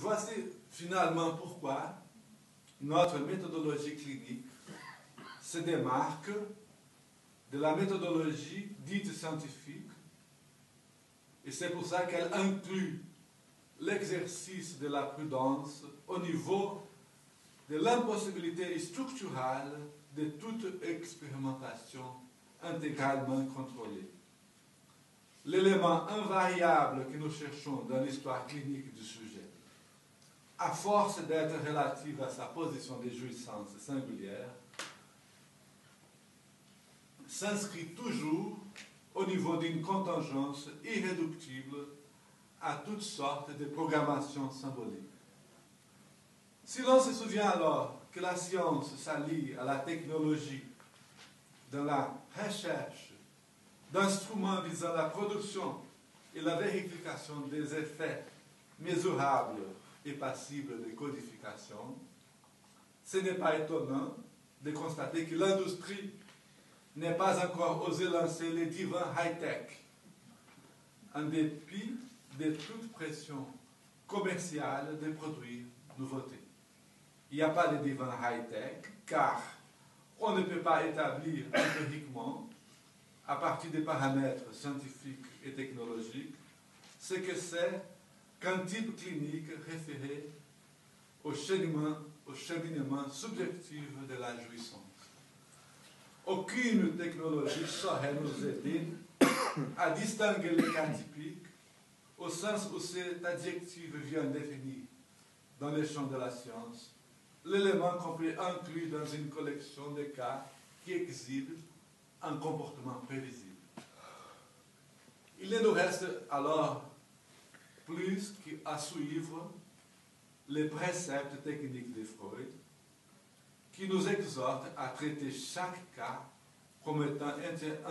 voici finalement pourquoi notre méthodologie clinique se démarque de la méthodologie dite scientifique, et c'est pour ça qu'elle inclut l'exercice de la prudence au niveau de l'impossibilité structurelle de toute expérimentation intégralement contrôlée. L'élément invariable que nous cherchons dans l'histoire clinique du sujet, à force d'être relative à sa position de jouissance singulière, s'inscrit toujours au niveau d'une contingence irréductible à toutes sortes de programmations symboliques. Si l'on se souvient alors que la science s'allie à la technologie dans la recherche d'instruments visant la production et la vérification des effets mesurables et passibles de codification, ce n'est pas étonnant de constater que l'industrie n'est pas encore osé lancer les divins high-tech, en dépit de toute pression commerciale de produire nouveautés. Il n'y a pas de divin high-tech, car on ne peut pas établir empiriquement, à partir des paramètres scientifiques et technologiques, ce que c'est qu'un type clinique référé au cheminement subjectif de la jouissance. Aucune technologie saurait nous aider à distinguer les cas typiques au sens où cet adjectif vient définir dans le champ de la science l'élément qu'on peut inclure dans une collection de cas qui exhibent un comportement prévisible. Il ne nous reste alors plus qu'à suivre les préceptes techniques de Freud, qui nous exhortent à traiter chaque cas comme étant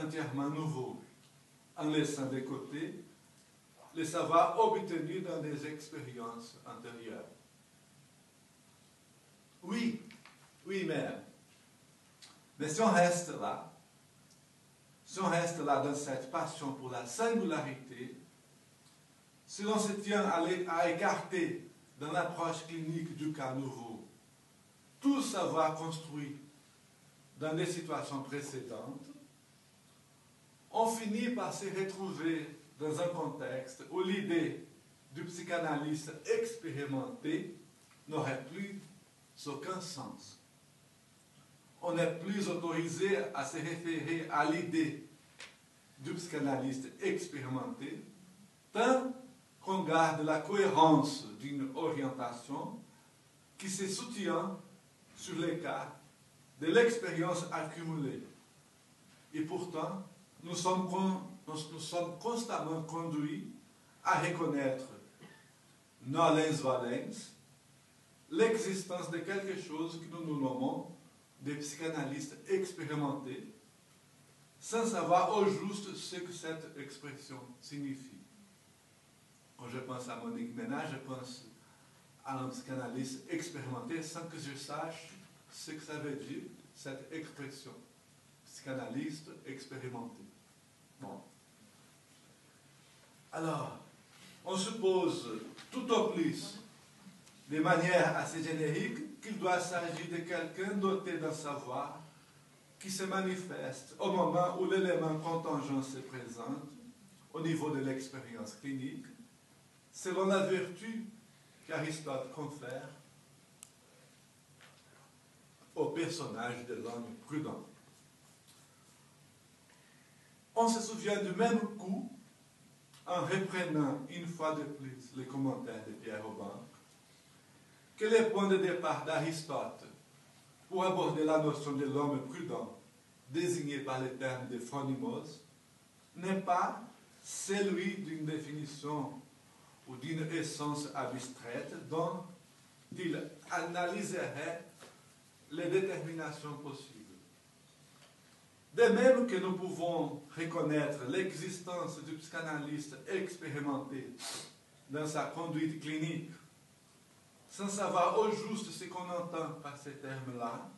entièrement nouveau, en laissant de côté les savoirs obtenus dans des expériences antérieures. Oui, mais si on reste là dans cette passion pour la singularité, si l'on se tient à écarter dans l'approche clinique du cas nouveau tout savoir construit dans des situations précédentes, on finit par se retrouver dans un contexte où l'idée du psychanalyste expérimenté n'aurait plus aucun sens. On n'est plus autorisé à se référer à l'idée du psychanalyste expérimenté tant qu'on garde la cohérence d'une orientation qui se soutient sur les cas de l'expérience accumulée. Et pourtant, nous sommes constamment conduits à reconnaître nolens-volens l'existence de quelque chose que nous nommons des psychanalystes expérimentés, sans savoir au juste ce que cette expression signifie. Quand je pense à Monique Ménard, je pense à un psychanalyste expérimenté sans que je sache ce que ça veut dire, cette expression. Psychanalyste expérimenté. Bon. Alors, on suppose tout au plus, de manière assez générique, qu'il doit s'agir de quelqu'un doté d'un savoir qui se manifeste au moment où l'élément contingent se présente au niveau de l'expérience clinique, selon la vertu qu'Aristote confère au personnage de l'homme prudent. On se souvient du même coup, en reprenant une fois de plus les commentaires de Pierre Robin, que le point de départ d'Aristote pour aborder la notion de l'homme prudent, désigné par le terme de phronimos, n'est pas celui d'une définition ou d'une essence abstraite dont il analyserait les déterminations possibles. De même que nous pouvons reconnaître l'existence du psychanalyste expérimenté dans sa conduite clinique, sans savoir au juste ce qu'on entend par ces termes-là,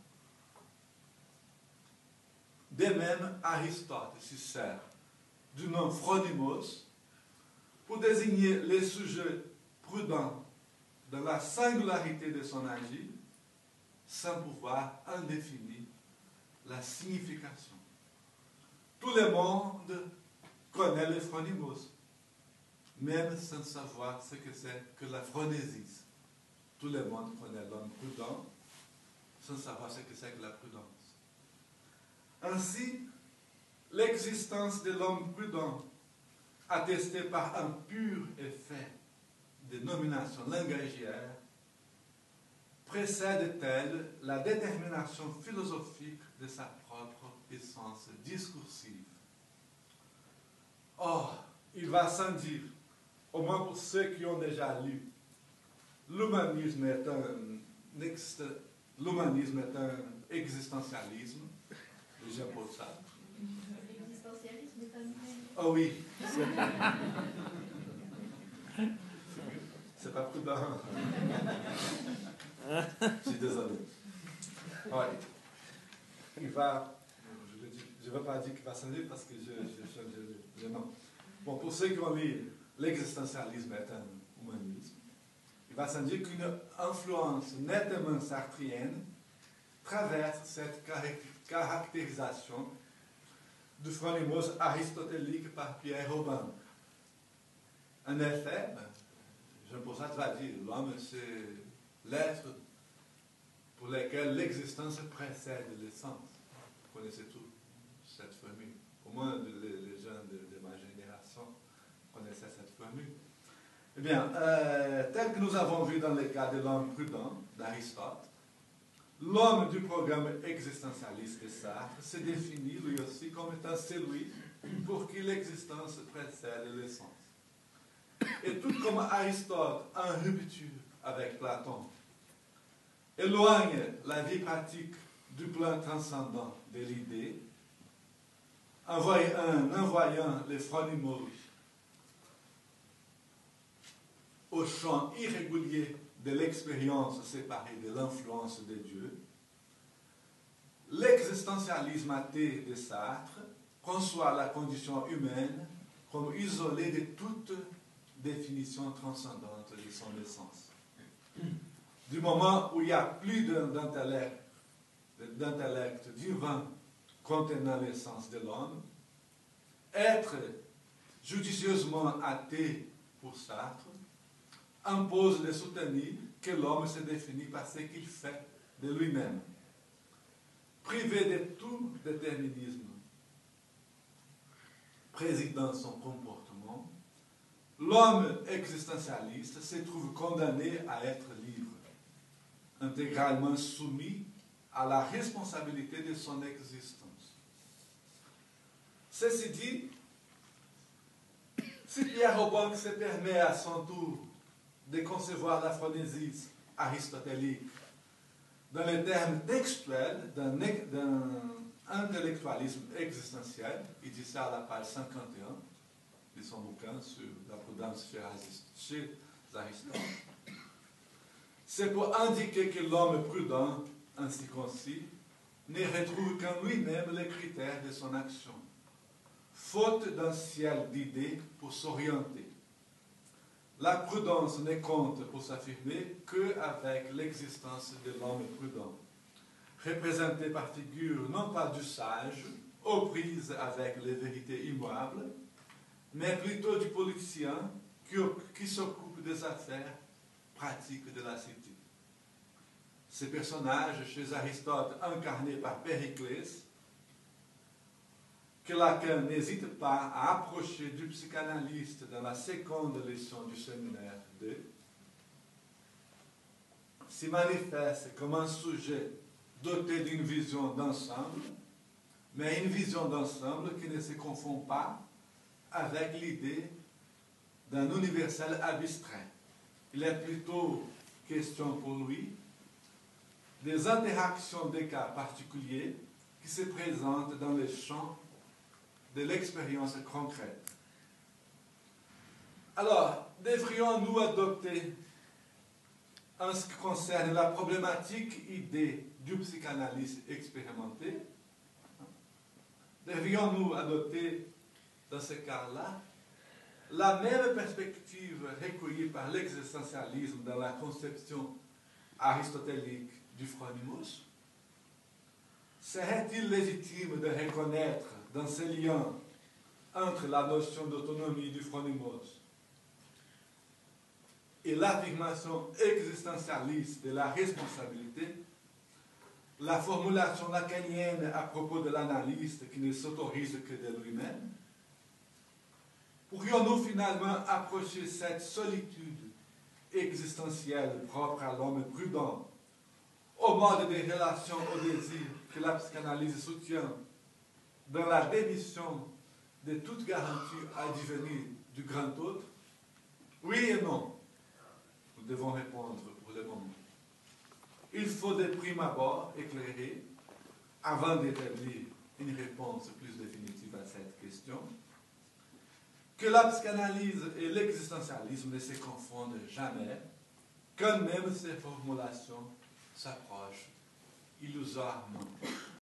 de même Aristote se sert du nom phronimos pour désigner les sujets prudents dans la singularité de son agir, sans pouvoir en définir la signification. Tout le monde connaît les phronimos, même sans savoir ce que c'est que la phronésis. Tout le monde connaît l'homme prudent, sans savoir ce que c'est que la prudence. Ainsi, l'existence de l'homme prudent, attestée par un pur effet de nomination langagière, précède-t-elle la détermination philosophique de sa propre essence discursive. Or, il va sans dire, au moins pour ceux qui ont déjà lu, l'humanisme est un existentialisme de Jean-Paul Sartre. L'existentialisme est un... Oh oui. C'est pas prudent. Je suis désolé. Ouais. Il va... Je ne veux pas dire qu'il va s'en aller parce que je non. Bon, pour ceux qui ont lu l'existentialisme est un humanisme, il va s'en dire qu'une influence nettement sartrienne traverse cette caractérisation du phronimos aristotélique par Pierre Robin. En effet, Jean-Paul Sartre va dire l'homme, c'est l'être pour lequel l'existence précède l'essence. Vous connaissez tous cette formule. Au moins, les gens de ma génération connaissaient cette formule. Eh bien, tel que nous avons vu dans le cas de l'homme prudent d'Aristote, l'homme du programme existentialiste de Sartre se définit lui aussi comme étant celui pour qui l'existence précède l'essence. Et tout comme Aristote, en rupture avec Platon, éloigne la vie pratique du plan transcendant de l'idée, en envoyant les phronimos au champ irrégulier de l'expérience séparée de l'influence de Dieu, l'existentialisme athée de Sartre conçoit la condition humaine comme isolée de toute définition transcendante de son essence. Du moment où il n'y a plus d'intellect divin contenant l'essence de l'homme, être judicieusement athée pour Sartre impose de soutenir que l'homme se définit par ce qu'il fait de lui-même. Privé de tout déterminisme présidant son comportement, l'homme existentialiste se trouve condamné à être libre, intégralement soumis à la responsabilité de son existence. Ceci dit, si Pierre Robin se permet à son tour de concevoir la phronésis aristotélique dans les termes textuels d'un intellectualisme existentiel, il dit ça à la page 51 de son bouquin sur la prudence chez Aristote, c'est pour indiquer que l'homme prudent, ainsi concis, ne retrouve qu'en lui-même les critères de son action, faute d'un ciel d'idées pour s'orienter. La prudence ne compte pour s'affirmer qu'avec l'existence de l'homme prudent, représenté par figure non pas du sage, aux prises avec les vérités immuables, mais plutôt du politicien qui s'occupe des affaires pratiques de la cité. Ces personnages, chez Aristote, incarnés par Périclès, que Lacan n'hésite pas à approcher du psychanalyste dans la seconde leçon du séminaire 2, s'y manifeste comme un sujet doté d'une vision d'ensemble, mais une vision d'ensemble qui ne se confond pas avec l'idée d'un universel abstrait. Il est plutôt question pour lui des interactions des cas particuliers qui se présentent dans les champs de l'expérience concrète. Alors, devrions-nous adopter, en ce qui concerne la problématique idée du psychanalyse expérimenté, devrions-nous adopter, dans ce cas-là, la même perspective recueillie par l'existentialisme dans la conception aristotélique du phronimos? Serait-il légitime de reconnaître dans ces liens entre la notion d'autonomie du phronimos et l'affirmation existentialiste de la responsabilité, la formulation lacanienne à propos de l'analyste qui ne s'autorise que de lui-même? Pourrions-nous finalement approcher cette solitude existentielle propre à l'homme prudent au mode des relations au désir que la psychanalyse soutient dans la démission de toute garantie à devenir du grand autre? Oui et non. Nous devons répondre pour le moment. Il faut de prime abord éclairer, avant d'établir une réponse plus définitive à cette question, que la psychanalyse et l'existentialisme ne se confondent jamais, quand même ces formulations s'approchent illusoirement